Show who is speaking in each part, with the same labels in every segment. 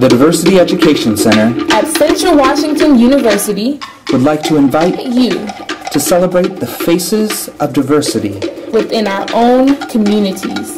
Speaker 1: The Diversity Education Center
Speaker 2: at Central Washington University
Speaker 1: would like to invite
Speaker 2: you
Speaker 1: to celebrate the faces of diversity
Speaker 2: within our own communities.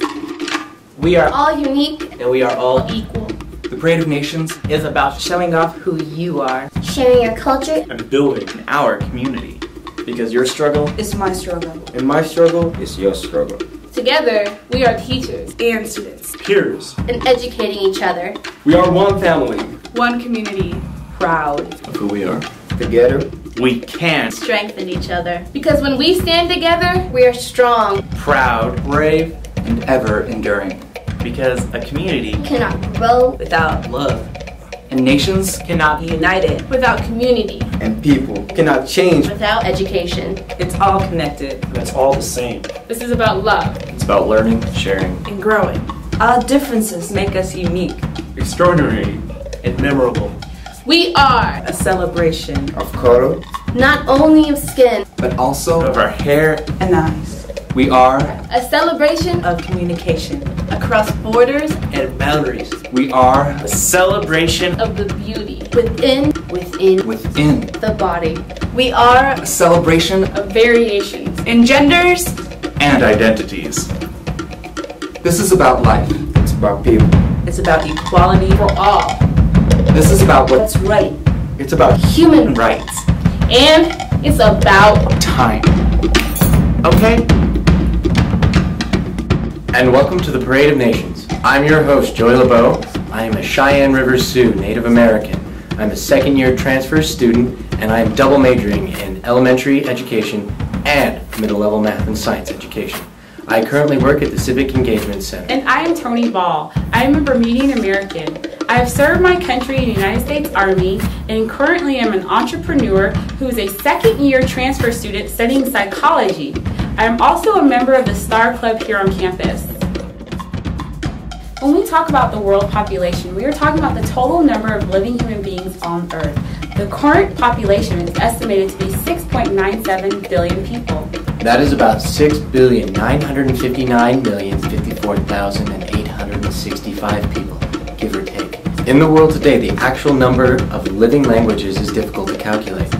Speaker 3: We are
Speaker 4: all unique
Speaker 3: and we are all
Speaker 4: equal.
Speaker 3: The Parade of Nations is about showing off who you are,
Speaker 4: sharing your culture,
Speaker 5: and building our community. Because your struggle
Speaker 6: is my struggle,
Speaker 5: and my struggle is your struggle.
Speaker 2: Together, we are teachers
Speaker 6: and students,
Speaker 5: peers,
Speaker 4: and educating each other.
Speaker 5: We are one family,
Speaker 6: one community, proud
Speaker 5: of who we are.
Speaker 3: Together,
Speaker 5: we can
Speaker 4: strengthen each other.
Speaker 2: Because when we stand together,
Speaker 4: we are strong,
Speaker 5: proud,
Speaker 3: brave, and ever enduring.
Speaker 5: Because a community
Speaker 4: cannot grow
Speaker 6: without
Speaker 3: love. And nations cannot be united
Speaker 2: without community.
Speaker 3: And people cannot change
Speaker 4: without education.
Speaker 6: It's all connected.
Speaker 5: And it's all the same.
Speaker 2: This is about love.
Speaker 5: It's about learning, sharing,
Speaker 6: and growing. Our differences make us unique,
Speaker 5: extraordinary, and memorable.
Speaker 2: We are
Speaker 6: a celebration
Speaker 3: of color,
Speaker 4: not only of skin,
Speaker 3: but also
Speaker 5: of our hair
Speaker 6: and eyes.
Speaker 3: We are
Speaker 2: a celebration
Speaker 6: of communication
Speaker 2: across borders
Speaker 3: and boundaries. We are
Speaker 5: a celebration
Speaker 2: of the beauty
Speaker 4: within
Speaker 2: the body.
Speaker 6: We are
Speaker 3: a celebration
Speaker 2: of variations
Speaker 6: in genders
Speaker 5: and identities.
Speaker 3: This is about life. It's about people.
Speaker 6: It's about equality
Speaker 2: for all.
Speaker 3: This is about
Speaker 6: what's right.
Speaker 3: It's about
Speaker 2: human
Speaker 3: rights.
Speaker 2: And it's about
Speaker 3: time.
Speaker 5: Okay? And welcome to the Parade of Nations. I'm your host, Joey LeBeau. I am a Cheyenne River Sioux Native American. I'm a second-year transfer student, and I am double majoring in elementary education and middle-level math and science education. I currently work at the Civic Engagement Center.
Speaker 7: And I am Tony Ball. I am a Bermudian American. I have served my country in the United States Army and currently am an entrepreneur who is a second-year transfer student studying psychology. I am also a member of the Star Club here on campus. When we talk about the world population, we are talking about the total number of living human beings on Earth. The current population is estimated to be 6.97 billion people.
Speaker 5: That is about 6,959,054,865 people, give or take. In the world today, the actual number of living languages is difficult to calculate.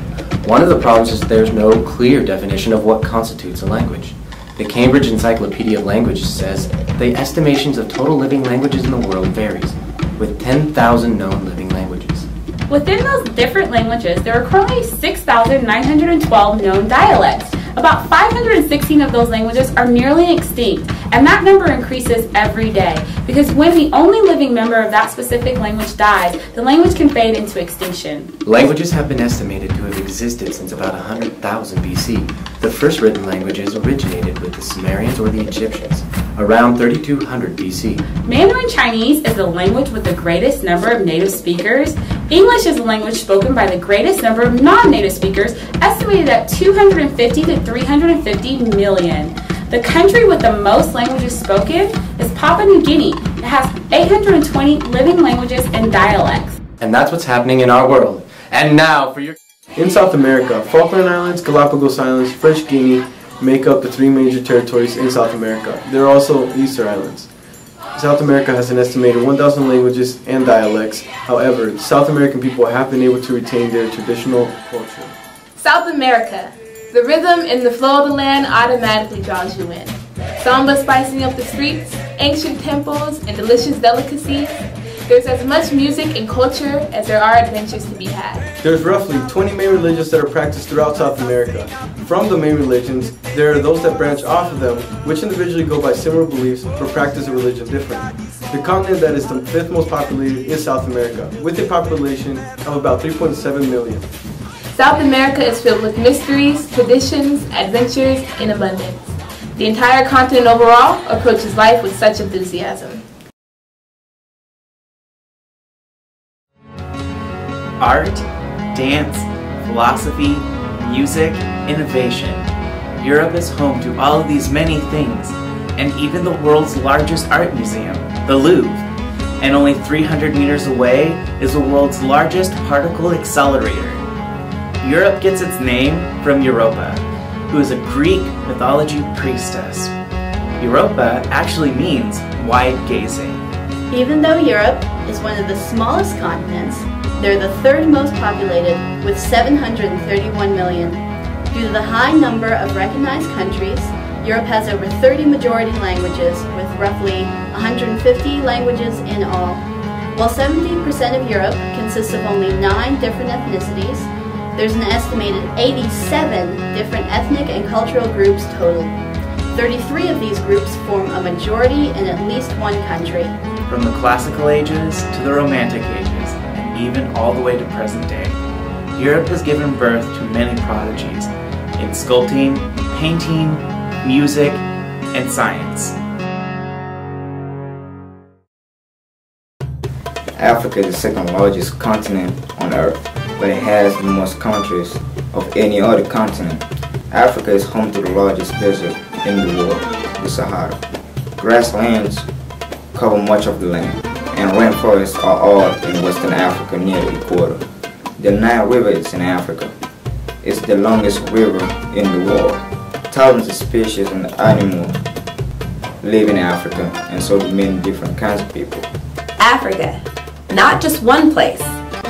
Speaker 5: One of the problems is there's no clear definition of what constitutes a language. The Cambridge Encyclopedia of Languages says the estimations of total living languages in the world varies, with 10,000 known living languages.
Speaker 7: Within those different languages, there are currently 6,912 known dialects. About 516 of those languages are nearly extinct, and that number increases every day, because when the only living member of that specific language dies, the language can fade into extinction.
Speaker 5: Languages have been estimated to have existed since about 100,000 BC. The first written languages originated with the Sumerians or the Egyptians, around 3200 BC.
Speaker 7: Mandarin Chinese is the language with the greatest number of native speakers. English is the language spoken by the greatest number of non-native speakers, estimated at 250 to 350 million. The country with the most languages spoken is Papua New Guinea. It has 820 living languages and dialects.
Speaker 5: And that's what's happening in our world. And now for your...
Speaker 8: In South America, Falkland Islands, Galapagos Islands, French Guiana make up the three major territories in South America. There are also Easter Islands. South America has an estimated 1,000 languages and dialects. However, South American people have been able to retain their traditional culture.
Speaker 2: South America. The rhythm and the flow of the land automatically draws you in. Samba spicing up the streets, ancient temples, and delicious delicacies. There's as much music and culture as there are adventures to be had.
Speaker 8: There's roughly 20 main religions that are practiced throughout South America. From the main religions, there are those that branch off of them, which individually go by similar beliefs but practice a religion differently. The continent that is the fifth most populated is South America, with a population of about 3.7 million.
Speaker 2: South America is filled with mysteries, traditions, adventures, and abundance. The entire continent overall approaches life with such enthusiasm.
Speaker 9: Art, dance, philosophy, music, innovation. Europe is home to all of these many things, and even the world's largest art museum, the Louvre. And only 300 meters away is the world's largest particle accelerator. Europe gets its name from Europa, who is a Greek mythology priestess. Europa actually means wide-gazing.
Speaker 10: Even though Europe is one of the smallest continents, they're the third most populated with 731 million. Due to the high number of recognized countries, Europe has over 30 majority languages with roughly 150 languages in all. While 70% of Europe consists of only 9 different ethnicities, there's an estimated 87 different ethnic and cultural groups total. 33 of these groups form a majority in at least one country.
Speaker 9: From the classical ages to the romantic ages, and even all the way to present day, Europe has given birth to many prodigies in sculpting, painting, music, and science.
Speaker 11: Africa is the second largest continent on Earth, but it has the most countries of any other continent. Africa is home to the largest desert in the world, the Sahara. Grasslands cover much of the land, and rainforests are all in Western Africa near the equator. The Nile River is in Africa. It's the longest river in the world. Thousands of species and animals live in Africa, and so do many different kinds of people.
Speaker 6: Africa. Not just one place,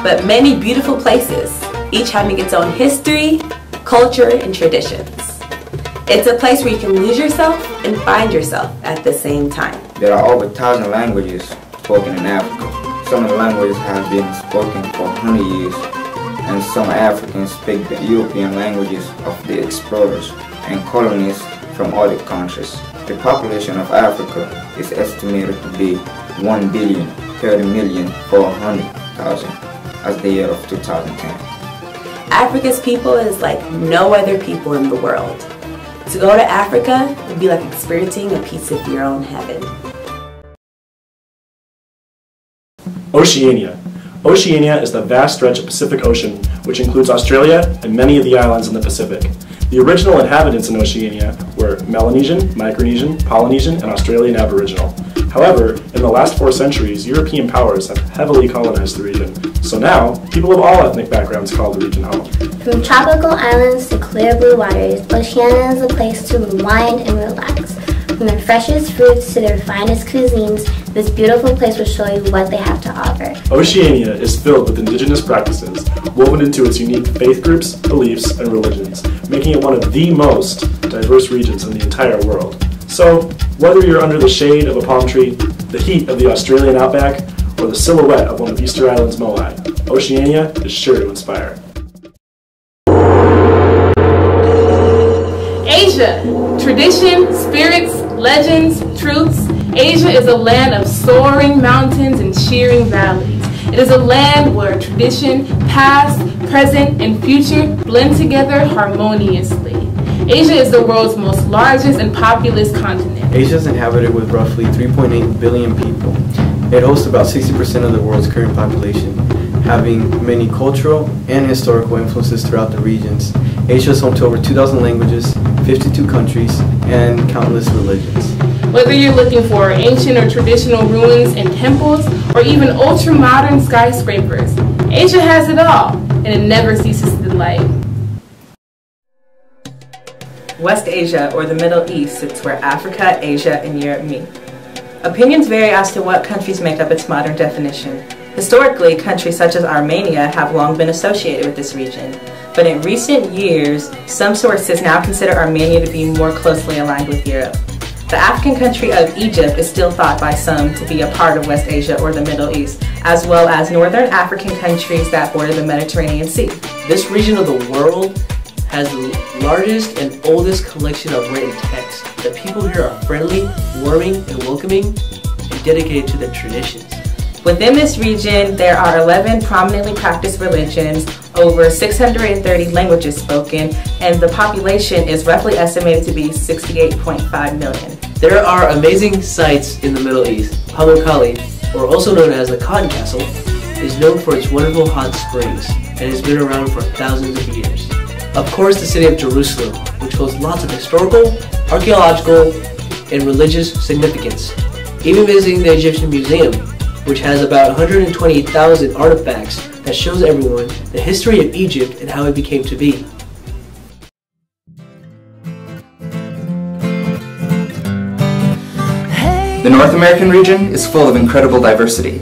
Speaker 6: but many beautiful places, each having its own history, culture, and traditions. It's a place where you can lose yourself and find yourself at the same time.
Speaker 11: There are over 1,000 languages spoken in Africa. Some of the languages have been spoken for 100 years, and some Africans speak the European languages of the explorers and colonists from other countries. The population of Africa is estimated to be 1,030,400,000 as the year of 2010.
Speaker 6: Africa's people is like no other people in the world. To go to Africa would be like experiencing a piece of your own heaven.
Speaker 12: Oceania. Oceania is the vast stretch of Pacific Ocean, which includes Australia and many of the islands in the Pacific. The original inhabitants in Oceania were Melanesian, Micronesian, Polynesian, and Australian Aboriginal. However, in the last 4 centuries, European powers have heavily colonized the region. So now, people of all ethnic backgrounds call the region home.
Speaker 13: From tropical islands to clear blue waters, Oceania is a place to unwind and relax. From their freshest fruits to their finest cuisines, this beautiful place will show you what they have to offer.
Speaker 12: Oceania is filled with indigenous practices, woven into its unique faith groups, beliefs, and religions, making it one of the most diverse regions in the entire world. So, whether you're under the shade of a palm tree, the heat of the Australian outback, or the silhouette of one of Easter Island's moai, Oceania is sure to inspire.
Speaker 2: Asia. Tradition, spirits, legends, truths. Asia is a land of soaring mountains and sheering valleys. It is a land where tradition, past, present, and future blend together harmoniously. Asia is the world's most largest and populous continent.
Speaker 8: Asia is inhabited with roughly 3.8 billion people. It hosts about 60% of the world's current population, having many cultural and historical influences throughout the regions. Asia is home to over 2,000 languages, 52 countries, and countless religions.
Speaker 2: Whether you're looking for ancient or traditional ruins and temples, or even ultra-modern skyscrapers, Asia has it all, and it never ceases to delight.
Speaker 3: West Asia, or the Middle East, sits where Africa, Asia, and Europe meet. Opinions vary as to what countries make up its modern definition. Historically, countries such as Armenia have long been associated with this region, but in recent years, some sources now consider Armenia to be more closely aligned with Europe. The African country of Egypt is still thought by some to be a part of West Asia or the Middle East, as well as northern African countries that border the Mediterranean Sea.
Speaker 14: This region of the world has the largest and oldest collection of written texts. The people here are friendly, warming, and welcoming, and dedicated to their traditions.
Speaker 3: Within this region, there are 11 prominently practiced religions, over 630 languages spoken, and the population is roughly estimated to be 68.5 million.
Speaker 14: There are amazing sites in the Middle East. Pamukkale, or also known as the Cotton Castle, is known for its wonderful hot springs and has been around for thousands of years. Of course, the city of Jerusalem, which holds lots of historical, archaeological, and religious significance. Even visiting the Egyptian Museum, which has about 120,000 artifacts that shows everyone the history of Egypt and how it became to be.
Speaker 15: Hey, The North American region is full of incredible diversity.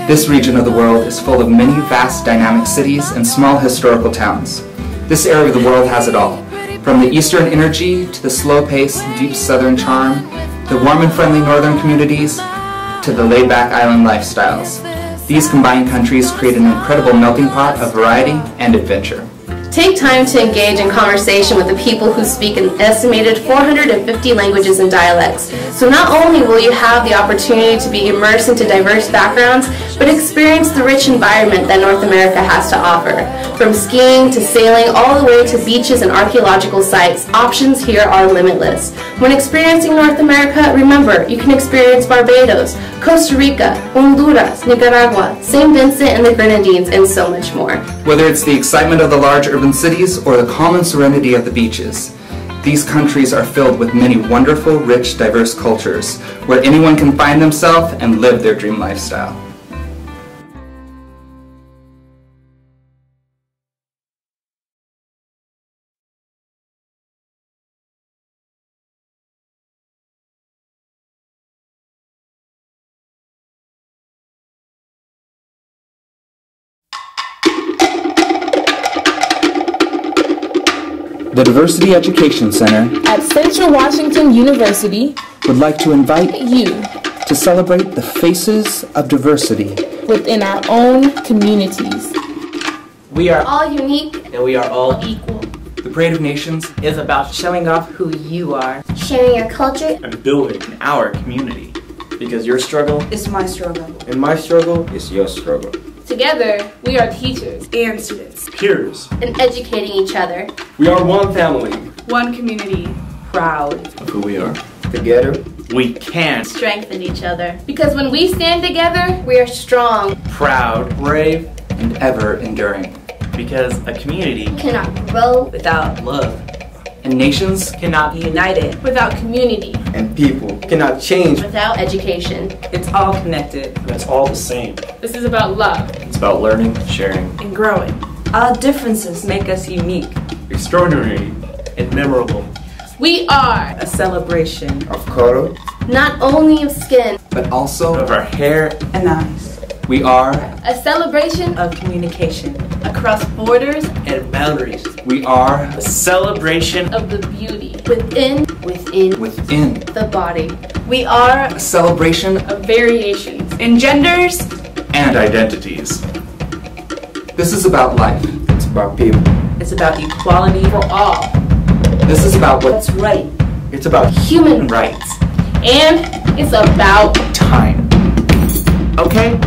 Speaker 15: This region of the world is full of many vast dynamic cities and small historical towns. This area of the world has it all, from the eastern energy to the slow-paced, deep southern charm, the warm and friendly northern communities, to the laid-back island lifestyles. These combined countries create an incredible melting pot of variety and adventure.
Speaker 4: Take time to engage in conversation with the people who speak an estimated 450 languages and dialects. So not only will you have the opportunity to be immersed into diverse backgrounds, but experience the rich environment that North America has to offer. From skiing to sailing all the way to beaches and archaeological sites, options here are limitless. When experiencing North America, remember, you can experience Barbados, Costa Rica, Honduras, Nicaragua, St. Vincent and the Grenadines, and so much more.
Speaker 15: Whether it's the excitement of the large urban cities or the calm and serenity of the beaches, these countries are filled with many wonderful, rich, diverse cultures where anyone can find themselves and live their dream lifestyle.
Speaker 1: The Diversity Education Center
Speaker 2: at Central Washington University
Speaker 1: would like to invite
Speaker 2: you
Speaker 1: to celebrate the faces of diversity
Speaker 2: within our own communities.
Speaker 9: We are
Speaker 4: all unique
Speaker 9: and we are all
Speaker 2: equal.
Speaker 15: The Parade of Nations
Speaker 3: is about showing off who you are,
Speaker 13: sharing your culture,
Speaker 12: and building
Speaker 9: our community.
Speaker 12: Because your struggle
Speaker 3: is my struggle,
Speaker 8: and my struggle
Speaker 11: is your struggle.
Speaker 2: Together, we are teachers
Speaker 3: and students,
Speaker 12: peers,
Speaker 4: and educating each other.
Speaker 12: We are one family,
Speaker 3: one community, proud
Speaker 12: of who we are.
Speaker 11: Together,
Speaker 9: we can
Speaker 10: strengthen each other.
Speaker 2: Because when we stand together,
Speaker 4: we are strong,
Speaker 9: proud,
Speaker 15: brave, and ever enduring.
Speaker 9: Because a community
Speaker 4: cannot grow
Speaker 3: without
Speaker 9: love,
Speaker 15: and nations
Speaker 3: cannot be united
Speaker 2: without community,
Speaker 8: and people cannot change
Speaker 4: without education.
Speaker 3: It's all connected,
Speaker 12: and it's all the same.
Speaker 2: This is about love.
Speaker 12: It's about learning, sharing,
Speaker 3: and growing. Our differences make us unique,
Speaker 9: extraordinary, and memorable.
Speaker 2: We are
Speaker 3: a celebration
Speaker 11: of color,
Speaker 4: not only of skin,
Speaker 15: but also
Speaker 9: of our hair
Speaker 3: and eyes.
Speaker 15: We are
Speaker 2: a celebration
Speaker 3: of communication
Speaker 10: across borders
Speaker 9: and boundaries.
Speaker 15: We are
Speaker 9: a celebration
Speaker 2: of the beauty
Speaker 4: within
Speaker 15: the
Speaker 4: body.
Speaker 10: We are
Speaker 15: a celebration
Speaker 2: of variations
Speaker 10: in genders
Speaker 9: and identities.
Speaker 15: This is about life.
Speaker 11: It's about people.
Speaker 3: It's about equality
Speaker 2: for all.
Speaker 15: This is about
Speaker 3: what's right.
Speaker 8: It's about
Speaker 2: human
Speaker 15: rights.
Speaker 2: And it's about
Speaker 9: time. Okay?